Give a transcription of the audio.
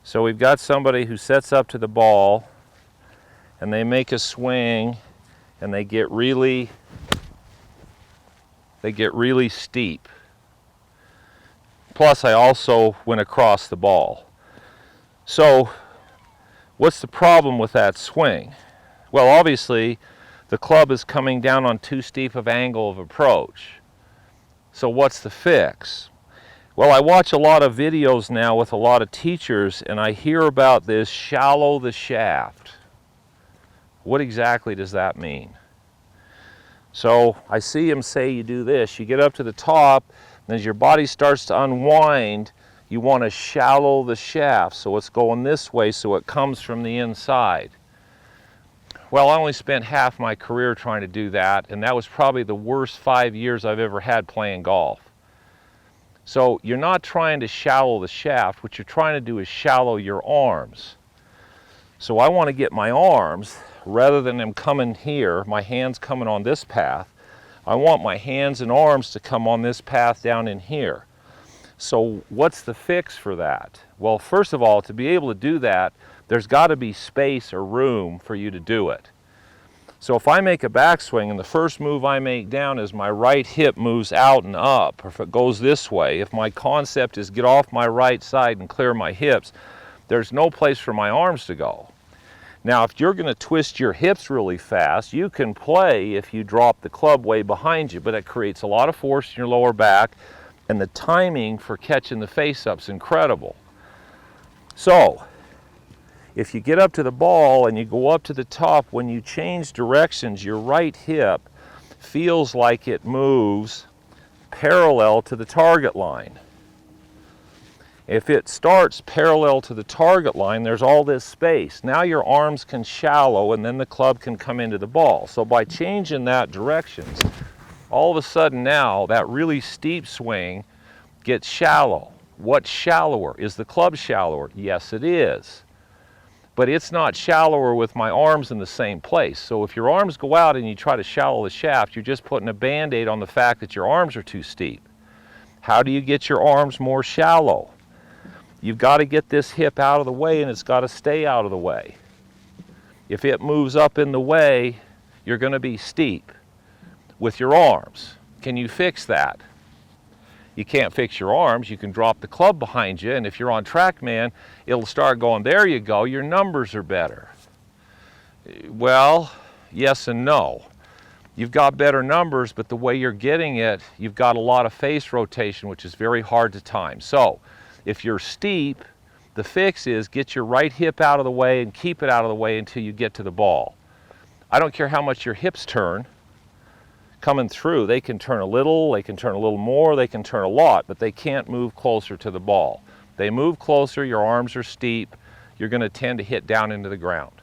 So we've got somebody who sets up to the ball and they make a swing and they get really steep. Plus I also went across the ball. So what's the problem with that swing? Well, obviously the club is coming down on too steep of angle of approach. So what's the fix? Well, I watch a lot of videos now with a lot of teachers and I hear about this shallow the shaft. What exactly does that mean? So I see him say you do this, you get up to the top, and as your body starts to unwind, you want to shallow the shaft so it's going this way so it comes from the inside. Well, I only spent half my career trying to do that, and that was probably the worst 5 years I've ever had playing golf. So you're not trying to shallow the shaft, what you're trying to do is shallow your arms. So I want to get my arms, rather than them coming here, my hands coming on this path, I want my hands and arms to come on this path down in here. So what's the fix for that? Well, first of all, to be able to do that, there's got to be space or room for you to do it. So if I make a backswing and the first move I make down is my right hip moves out and up, or if it goes this way, if my concept is get off my right side and clear my hips, there's no place for my arms to go. Now, if you're going to twist your hips really fast, you can play if you drop the club way behind you, but it creates a lot of force in your lower back, and the timing for catching the face-up's incredible. So, if you get up to the ball and you go up to the top, when you change directions, your right hip feels like it moves parallel to the target line. If it starts parallel to the target line, there's all this space. Now your arms can shallow and then the club can come into the ball. So by changing that direction, all of a sudden now that really steep swing gets shallow. What's shallower? Is the club shallower? Yes, it is. But it's not shallower with my arms in the same place. So if your arms go out and you try to shallow the shaft, you're just putting a Band-Aid on the fact that your arms are too steep. How do you get your arms more shallow? You've got to get this hip out of the way and it's got to stay out of the way. If it moves up in the way, you're going to be steep with your arms. Can you fix that? You can't fix your arms. You can drop the club behind you, and if you're on TrackMan, it'll start going, there you go, your numbers are better. Well, yes and no. You've got better numbers, but the way you're getting it, you've got a lot of face rotation, which is very hard to time. So, if you're steep, the fix is get your right hip out of the way and keep it out of the way until you get to the ball. I don't care how much your hips turn coming through. They can turn a little, they can turn a little more, they can turn a lot, but they can't move closer to the ball. They move closer, your arms are steep, you're going to tend to hit down into the ground.